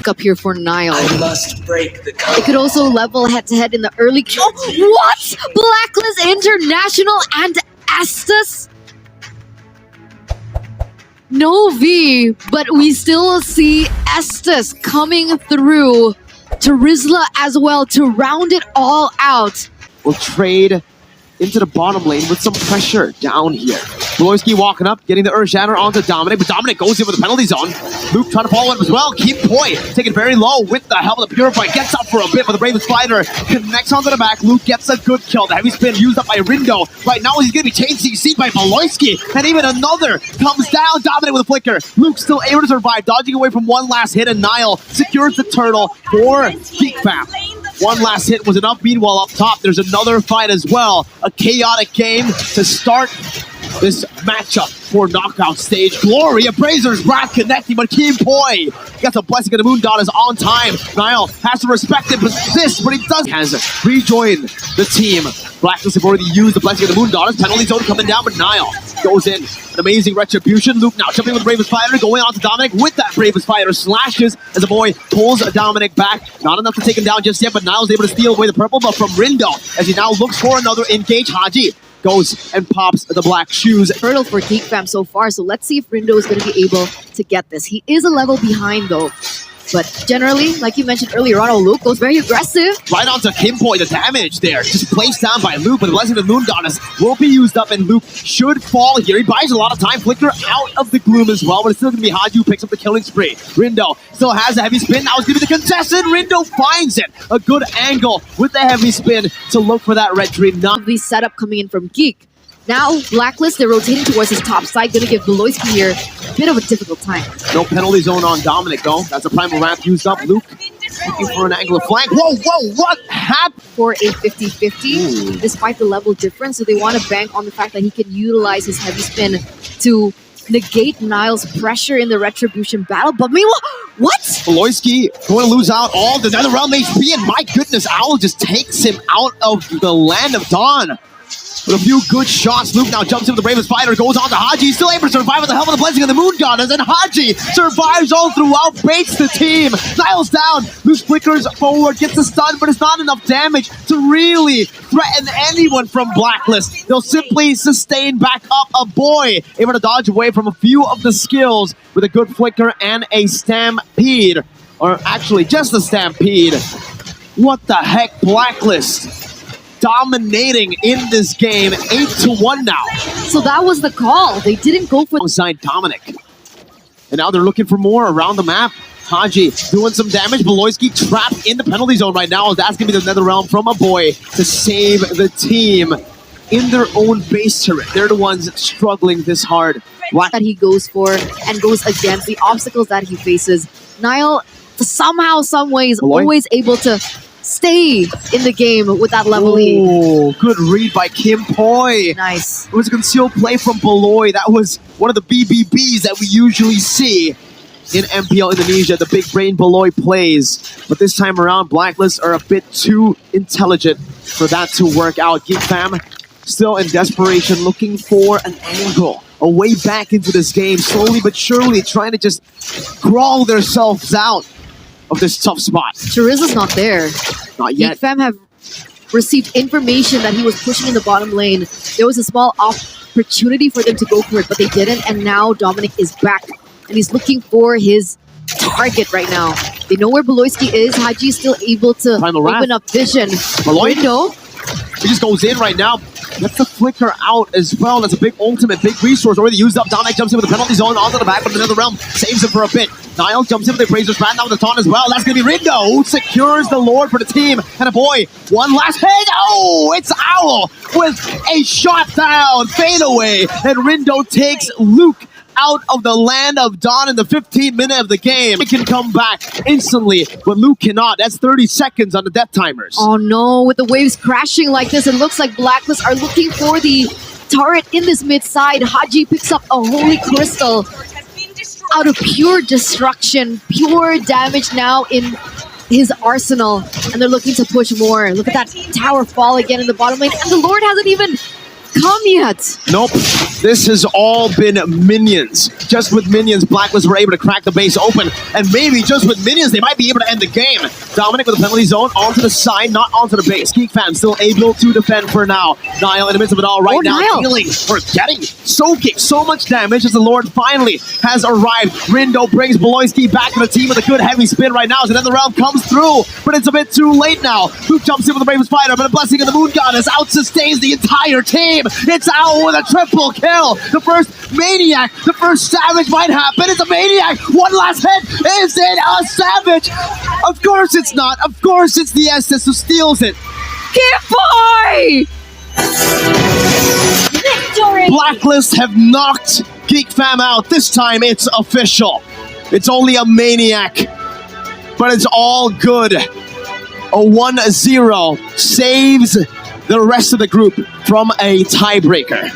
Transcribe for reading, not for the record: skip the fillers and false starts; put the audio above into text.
Up here for Nile. I must break the code. It could also level head-to-head in the early... Oh, what? Blacklist International and Estes? No V, but we still see Estes coming through to Rizla as well to round it all out. Will trade into the bottom lane with some pressure down here. Bloisky walking up, getting the Earth Shatter onto Dominic, but Dominic goes in with the penalty zone. Luke trying to follow it as well. Keep Poi taking very low with the help of the Purify. Gets up for a bit, but the Bravest Fighter connects onto the back. Luke gets a good kill. The heavy spin used up by Rindo. Right now he's going to be changed CC by Bloisky, and even another comes down. Dominic with a flicker. Luke still able to survive, dodging away from one last hit, and Nile secures the turtle for GEEK Fam. One last hit was enough. Meanwhile, up top, there's another fight as well. A chaotic game to start this matchup for knockout stage. Glory, Appraiser's Wrath connecting, but Kim Poi gets a blessing of the Moon Goddess on time. Nile has to respect it, but he does has rejoined the team. Blacklist have already used the blessing of the Moon Goddess. Penalty zone coming down, but Nile goes in. An amazing retribution. Luke now jumping with the Bravest Fighter, going on to Dominic with that Bravest Fighter. Slashes as the boy pulls Dominic back. Not enough to take him down just yet, but Nile's able to steal away the purple buff from Rindo as he now looks for another engage. Haji goes and pops the black shoes. Hurdle for GEEK Fam so far, so let's see if Rindo is going to be able to get this. He is a level behind though. But generally, like you mentioned earlier on, Luke goes very aggressive. Right onto Kim Poi, the damage there. Just placed down by Luke, but the blessing of the Moon Goddess will be used up, and Luke should fall here. He buys a lot of time. Flicker out of the gloom as well, but it's still going to be Haju who picks up the killing spree. Rindo still has a heavy spin. Now it's going to be the contestant. Rindo finds it. A good angle with the heavy spin to look for that red dream. Not the setup coming in from GEEK. Now, Blacklist, they're rotating towards his top side. Going to give Bloisky here a bit of a difficult time. No penalty zone on Dominic, though. That's a primal ramp used up. Luke looking for an angle of flank. Whoa, what happened? For a 50-50, despite the level difference. So they want to bank on the fact that he can utilize his heavy spin to negate Nile's pressure in the Retribution battle. But meanwhile, what? Bloisky going to lose out all the Nether Realm HP, and my goodness, Owl just takes him out of the Land of Dawn. With a few good shots, Luke now jumps in with the Bravest Fighter, goes on to Haji, still able to survive with the help of the blessing of the Moon Goddess, and Haji survives all throughout, baits the team. Nile's down, Luke flickers forward, gets the stun, but it's not enough damage to really threaten anyone from Blacklist. They'll simply sustain back up. A boy able to dodge away from a few of the skills with a good flicker and a stampede, or actually just a stampede. What the heck, Blacklist? Dominating in this game, 8-1 now. So that was the call. They didn't go for alongside Dominic. And now they're looking for more around the map. Haji doing some damage. Bloisky trapped in the penalty zone right now. That's going to be the Nether Realm from a boy to save the team in their own base turret. They're the ones struggling this hard. That he goes for and goes against the obstacles that he faces. Nile, somehow, some ways, always able to stay in the game with that level lead. Oh, good read by Kim Poi. Nice. It was a concealed play from Beloy. That was one of the BBBs that we usually see in MPL Indonesia, the big brain Beloy plays. But this time around, Blacklist are a bit too intelligent for that to work out. GEEK Fam still in desperation, looking for an angle, a way back into this game, slowly but surely trying to just crawl themselves out of this tough spot. Chariza's not there. Not yet. GEEK Fam have received information that he was pushing in the bottom lane. There was a small opportunity for them to go for it, but they didn't, and now Dominic is back, and he's looking for his target right now. They know where Bloisky is. Haji is still able to open up vision. Window. He just goes in right now. Gets the flicker out as well. That's a big ultimate, big resource already used up. Dominic jumps in with the penalty zone onto the back, but another realm saves him for a bit. Nile jumps in with the Appraiser's Wrath now with the taunt as well. That's going to be Rindo. Secures the Lord for the team. And a boy, one last hit. Oh, it's Owl with a shot down, fade away. And Rindo takes Luke out of the Land of Dawn in the 15th minute of the game. It can come back instantly, but Luke cannot. That's 30 seconds on the death timers. Oh no, with the waves crashing like this, it looks like Blacklist are looking for the turret in this mid side. Haji picks up a holy crystal out of pure destruction, pure damage now in his arsenal, and they're looking to push more. Look at that tower fall again in the bottom lane, and the Lord hasn't even come yet. Nope. This has all been minions. Just with minions, Blacklist were able to crack the base open. And maybe just with minions, they might be able to end the game. Dominic with the penalty zone onto the side, not onto the base. GEEK fans still able to defend for now. Niall in the midst of it all right now. Niall. Healing, soaking so much damage as the Lord finally has arrived. Rindo brings Beloyski back to the team with a good heavy spin right now. So then the realm comes through, but it's a bit too late now. Luke jumps in with the Bravest Fighter, but a blessing of the Moon Goddess out sustains the entire team. It's out with a triple kill. The first Maniac, the first Savage might happen. It's a Maniac. One last hit. Is it a Savage? Of course it's not. Of course it's the Estes who steals it. Boy! Victory! Blacklist have knocked GEEK fam out. This time it's official. It's only a Maniac, but it's all good. A 1-0 saves the rest of the group from a tiebreaker.